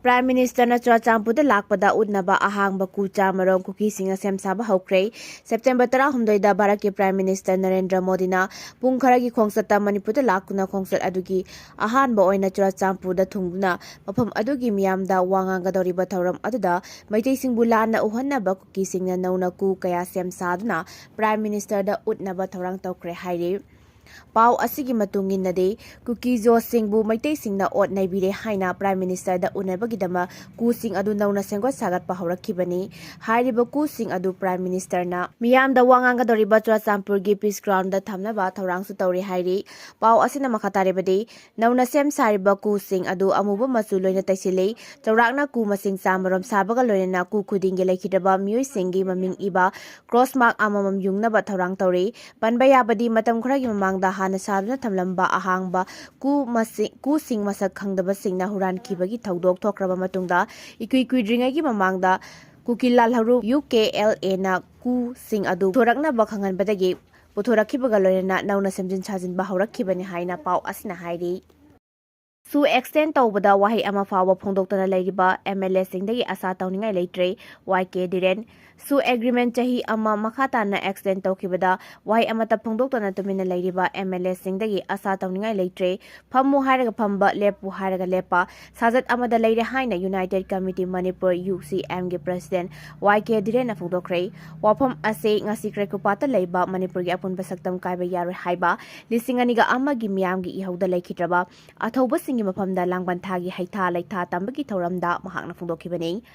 Prime Minister na Churachandpurda lakpada Utnaba ahangba kucha marong Kuki Singna sem Saba Houkhre September 18 da Bharat ke Prime Minister Narendra Modi na pung kharagi khongsata Manipurda lakuna khongsat adugi ahanba oina Churachandpurda thungduna mafam adugi miyamda wangangadoriba thauram aduda maitei singbu lana uhannaba Kuki Singna nauna ku kaya sem saduna Prime Minister da Utnaba thaurang tawkhre haire Pau asigi matungin na de Kuki Jo Singbu Maitei Singna ot naibire haina Prime Minister da unabagidama ku sing adu nauna senggot sagat pahorakibani hairiba ku sing adu Prime Minister na miyam da wanganga doriba Churachandpur gi Peace Ground da thamnaba thaurang su tawri hairi Pau asina makhatare bade nauna sem sariba ku sing adu amuba masu loina taisile chawrakna ku masing samarom sabaga loina ku khudinge laikhidaba miyoi singi maming iba cross mark amamam yungnaba thaurang tawri panbaya badi matam khoragi mamang da hana saduna thamlamba ahangba ku sing masak khangdaba singna huran kibagi thaudok thokraba matungda ikui kuidringai gi mamangda Kuki lalharu UKLA na ku sing adu thorakna bakhangan badagi puthorakhibaga loina nauna semjin chajin ba haurakibani haina pau asina hairi Su extend tawbada wahi ama fawa phongdoktana leiriba MLA singdagi asa Touningngai Leite YK Diren Su agreement chahi ama makhatana extend tawkhibada wahi amata phongdoktana tumina leiriba MLA singdagi asa Touningngai Leite phammu hairaga phamba lepu hairaga lepa sajat amada leire haina United Committee Manipur UCM gi President YK Diren na phongdokre wafam ase ngasi krekupata leiba Manipur gi apunba saktam kaiba yaroi haiba lisinganiga ama gi miyam gi ihauda laikhitraba athauba singi mafamda langban thagi haitha laitha tambagi thoramda mahakna phongdokhibani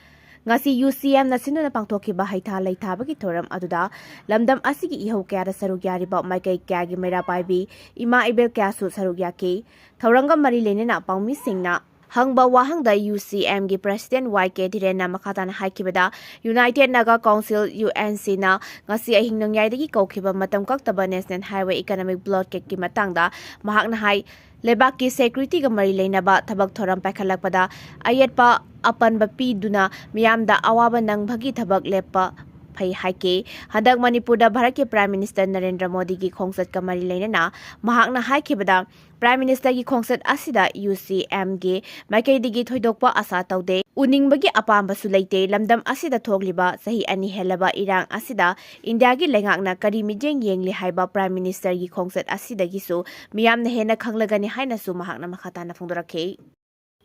ngasi UCM na sinuna pangthokhiba haitha laitha bagi thoram aduda lamdam asigi ihau kya da saruk yariba maikai kya gi mera paibi ima ibel kya su saruk yake thoranga mari lenena paumi singna hangba wahangda UCM gi President YK Diren na makhatana haikibada United Naga Council UNC na ngasi ahing nangyai kaukhiba matam kaktaba National Highway Economic Block ki matangda mahakna hai Lebak ki security ga mari leinaba thabak thoram paikhalakpada ayetpa apanba piduna miyamda awaba nang bhagi thabak lepa phai haike hadak Manipur da Bharat ke Prime Minister Narendra Modi gi khongsat ka mari leinana mahakna haikibada Prime Minister gi khongsat asida UCM gi maikai digi thoidokpa asa taude uningbagi apamba su leite lamdam asida thogliba sahi ani helaba irang asida India gi lengakna kari mijeng yengli haiba Prime Minister gi khongsat asida gi su miyamna hena khanglagani haina su mahakna makhatana phongdorakhe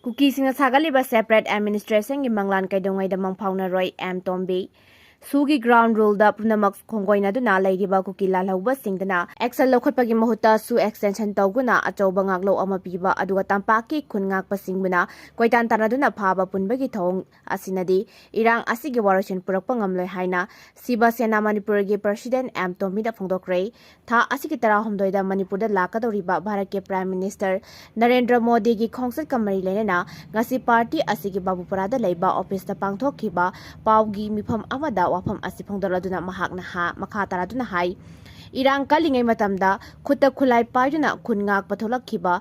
Kuki Singna sagaliba separate administration gi manglan kaidongai da mangphauna roi M Tombe Sugi ground rule da punamak khonggoina duna leiriba Kuki lalhauba singdana action lokhotpagi mahuta su extension tawguna achauba ngaklo ama piba aduga tampaki khungak pasingbuna koitan tanaduna phaba punbagi thong asinadi irang asigi warashin purakpa ngamloi haina Saba Sena Manipur gi President M Tombi da phongdokre tha asigi tara homdoi da Manipur da lakadoriba Bharat ke Prime Minister Narendra Modi gi khongsat kamari lenena ngasi party asigi babupara da leiba office da pangthokhiba pawgi mifam amada wafam asi phongdoladuna mahakna ha makha taraduna hai irang kalingai matamda khutta khulai paiduna khungak patholakhiba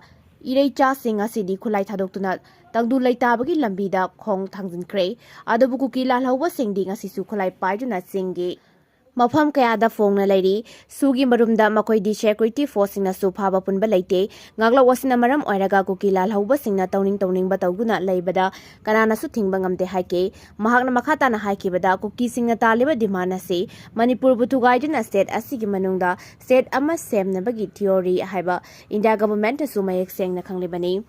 irei cha singa sidi khulai thadoktuna tangdu leitabagi lambida khong thangjinkre adubu Kuki lalhauba singdi ngasi su khulai paiduna singi Mafam kaya da phongna leiri sugi marumda makoi di security force singna su phaba punba leite ngakla wasina maram oiraga Kuki lalhauba singna tawning batawguna leibada kanana su thingba ngamte haike mahakna makhatana haikibada Kuki singna taliba demand ase Manipur butugaiduna state asigi manungda state ama semnabagi theory haiba India government su mayek sengna khanglibani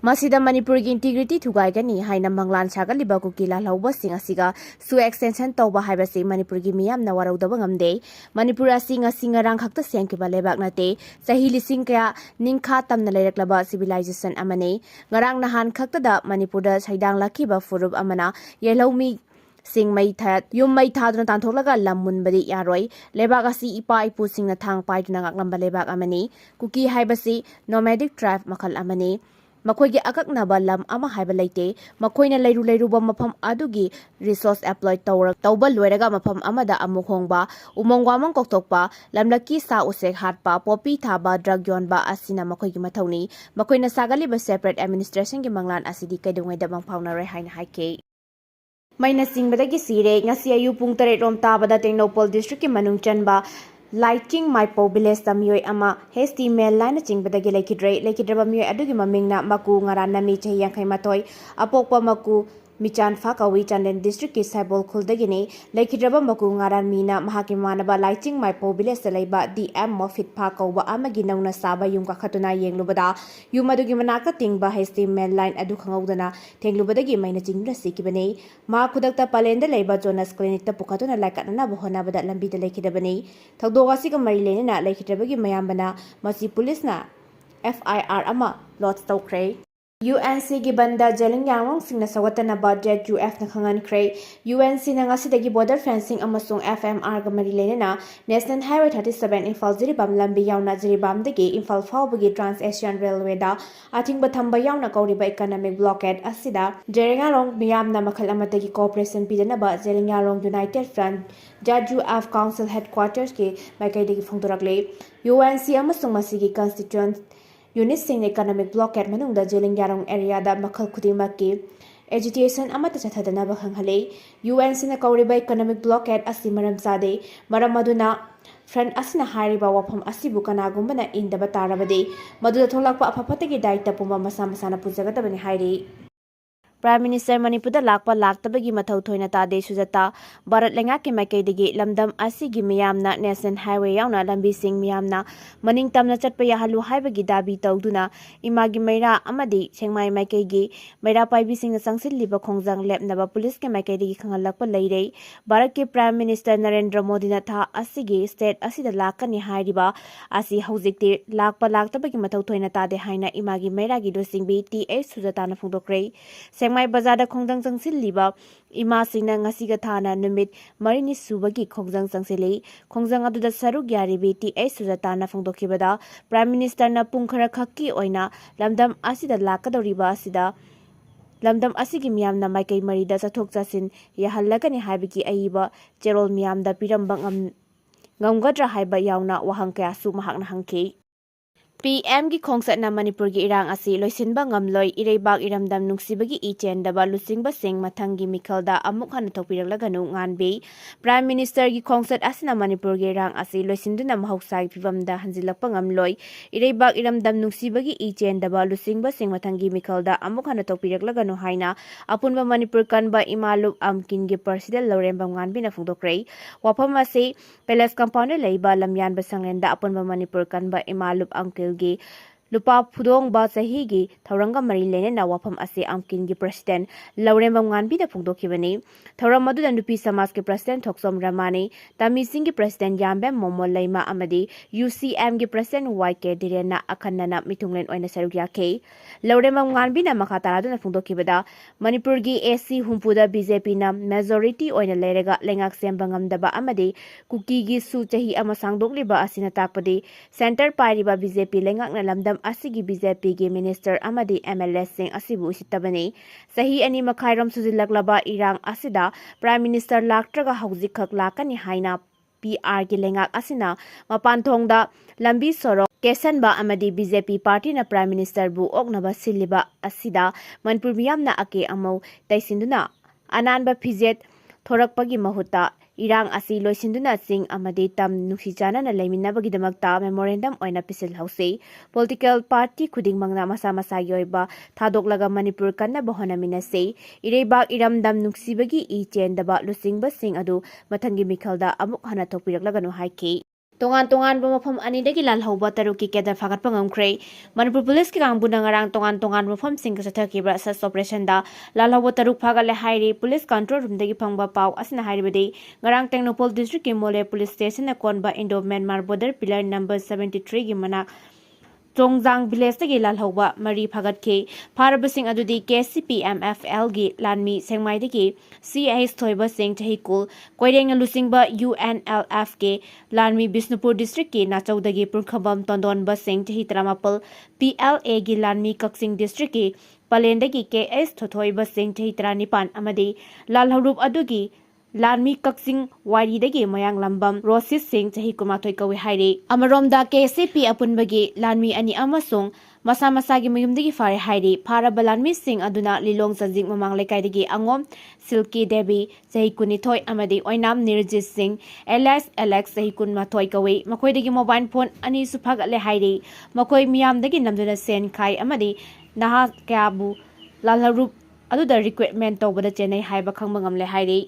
Masida Manipur gi integrity thugaigani haina manglan sagaliba Kuki lalhauba sing asiga su extension tawba haibasi Manipur gi miyam na waraudaba ngamde Manipur asinga singarang khakta sengkiba lebak nate sahi lising kaya ningkha tamna leiraklaba civilization amane ngarang nahan khakta da Manipur da saidang lakiba furup amana yelhomi sing mai that yum mai thaduna tantholaga lamun badi yaroi lebak asi ipa ipu singna thang paiduna ngaklamba lebak amani Kuki haibasi nomadic tribe makhl amani Makoigi akaknaba lam ama haiba leite makoina leiruba mafam adugi resource employ tawba loiraga mafam amada amuk hongba umongwamang koktokpa lamlaki sa usek hatpa popi thaba drug yonba asina makoigi mathauni makoina sagaliba separate administration gi manglan asidi kaidongai da mangphauna rai haina haike Maina singbadagi sire ngasi ayu pung 3 rom tabada Tengnopol district ki manung chanba Lighting Maipo Village Mioi Ama Hasty Mail Line Chingbadagi Lakidra Mio Adugi Mamingna Maku Ngarana Micha Yankai Matoi Apopa Maku Michan Fakawi Chanden District Sabol Kuldagini Lakidra Maku Ngaran Mina Mahakimanaba Lighting Maipo Village Leba DM Mofit Pako Amagina Saba Yunga Katuna Yang Lubada Yumadugi Manaka Tingba Hasty Mail Line Adukangodana Tenglubadagi Mina Jingra Sikibani Ma Kudakta Palenda Leba Jonas Clinic Pukatuna Lakana Bohona Bada Lambita Lakidabani Tagdogasiga Marilena Lakidabagi Mayambana Masi Police FIR Ama Lot Houkhre UNC Gibanda Jeling Yang Singna Sawatana Budget UF Nakangan Kre UNC Nangasidagi Border Fencing Amasung FMR Gamarilena National Highway 37 Infal Ziribam Lambi Yauna Ziribam Degi Infal Faubagi Trans Asian Railway da Ating Batamba Yauna Kauriba Economic Blockade Asida Jeringarong Miyamna Makhl Amatagi Cooperation Pidanaba Jelingarong United Front Jaju Af Council Headquarters ke Makaidagi Fongdorakle UNC Amasung Masigi Constituent Unit Sing Economic Blockade Manungda Jeling Yarong area da makhl khudimaki agitation amata chathadana bakhanghale UNC na kauriba economic blockade asi maram sade maram maduna friend asina hyriba wafam asibu kanagumbana indaba tarabade maduda tholakpa apapategi daita puma masa masana pujagadabani hairi Prime Minister Manipur lakpa laktabagi mathau thoina tade sujata Bharat lenga ke maikaidagi lamdam asigi miyamna National Highway yauna lambi sing miyamna maning tamna chatpa yahalu haibagi dabi tawduna imagi maira amadi sengmai maikaigi maira paibi singna sangsilliba khongjang lepnaba police ke maikaidagi khangalakpa leirei Bharat ke Prime Minister Narendra Modi na tha asigi state asida lakani hairiba asi haujikte lakpa laktabagi mathau thoina tade haina imagi maira gi dosingbi TH sujata na phungdokre Mai bazada khongdang jangsil liba ima singna ngasiga thana numit marini subagi khongjang jangseli khongjang aduda saruk yari beti ai sujata na phongdokibada Prime Minister na pungkhara khakki oina lamdam asida lakadoriba asida lamdam asigi miyamna maikai marida chathok chasin yahallagani haibiki aiba cherol miyamda piramba ngamgadra haiba yauna wahang kaya su mahakna hangki PM gi khongsatna Manipur gi irang asi loisinba ngamloi ireibak iramdam nungsibagi ichendaba lusingba sing mathangi mikhalda amuk hana thokpiraglaganu nganbe Prime Minister gi khongsat asina Manipur gi irang asi loisinduna mahoksai pibamda hanjilakpa ngamloi ireibak iramdam nungsibagi ichendaba lusingba sing mathangi mikhalda amuk hana thokpiraglaganu haina apunba Manipur kanba imalup amkin gi president loremba nganbina phungdokre wafam ase Palace Compound leiba lamyan basanglenda apunba Manipur kanba imalup amkin gi lupa phudong ba sahi gi thoranga mari lene na wafam ase amkin gi president laurembam nganbi da phungdokibani thoram madu da nupi samaj ke president thoksom ramani tami sing gi president yambem momol leima amadi UCM gi president YK direna akhanna mithunglen oina sarugya ke laurembam nganbi na makhatara da phungdokibada Manipur gi AC humpuda BJP na majority oina lerega lengak sembangam daba amadi Kuki gi su chahi ama sangdogliba asina takpadi center pariba BJP lengak na lamdam asigi BJP gi minister amadi MLS sing asibu sitabani sahi ani makhairam sujilaklaba irang asida Prime Minister laktraga haujikhak lakani haina PR gi lengak asina mapanthongda lambi sorok kesanba amadi BJP party na Prime Minister bu oknaba siliba asida Manipur miyamna ake amau taisinduna ananba fijet thorakpagi mahuta irang asi loisinduna sing amadi tam nuksijana na leiminabagi damakta memorandum oina pisil hause political party khuding mangna masa masa yoiba thadok Manipur kanna bahona minase ireibak iramdam nuksibagi I chendaba lusingba sing adu mathangi mikhalda amuk hana thokpiraklaganu haike Tongan mafam anidagi lalhauba taruki kedar fagat pangamkre Manipur police ki kangbuna ngarang tongan mafam sing kasathakibra sas operation da lalhauba taruk phagale hairi police control room dagi phangba pau asina hairibade ngarang Technopol district ki mole police station na konba Indo Myanmar border pillar number 73 gi manak Tongjang village tagi lalhauba mari phagat ke pharabasing adudi KCPMFL gi lanmi sengmai dagi CH thoiba sing chahikul koireng lusingba UNLF ke lanmi Bisnupur district ke nachaudagi purkhabam tondon ba sing chahi tramapal PLA gi lanmi kaksing district ke palendagi KS thothoi ba sing chahi tranipan amadi lalhaurup adugi Lanmi kaksing wari dagi mayang lambam Rosis Singh chahi kumathoi kawi haire amaromda KCP apunbagi lanmi ani amasung masa masagi mayumdagi fare hairi faraba lanmising aduna lilong sanjing mamang lekaidagi angom Silky Devi sahi kunithoi amadi oinam Nirjit Singh Alex sahi kun mathoi kawi makoidagi mobile phone ani suphagatle hairi makoi miyamdagi namduna sen khai amadi naha kyabu lalharup aduda recruitment tawbada chenai haiba khangba ngamle hairi